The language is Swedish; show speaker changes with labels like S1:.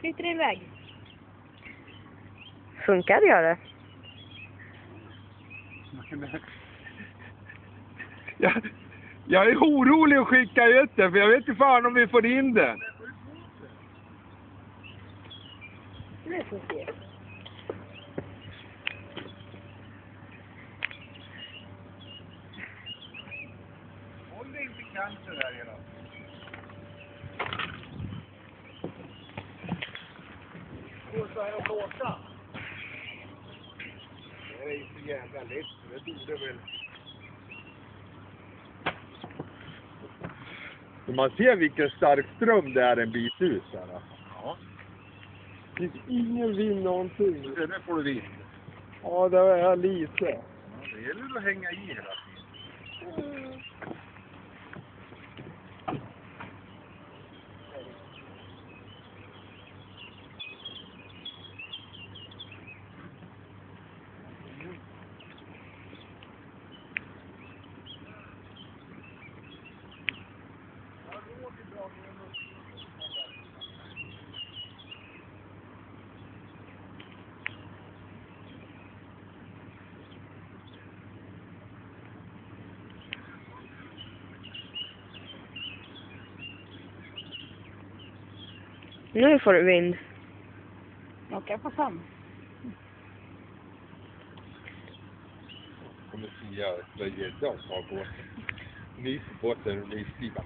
S1: flyter det iväg.
S2: Funkar gör det?
S3: Jag är orolig att skicka ut det, för jag vet inte fan om vi får in den.
S1: Nu får vi se.
S3: Håll det inte kanter där hela. Går så här och blåsa. Det är ju så jävla lätt, det borde väl. Man ser vilken stark ström det är en bit ut här. Ja. Det finns ingen vind någonting. Det får du vind. Ja, det är lite. Ja, det gäller att hänga i hela tiden.
S2: Nu får du vind.
S1: Åka på fram.
S3: Kommer Sia lägga ett dag på båten. Mysbåten och mysskivan.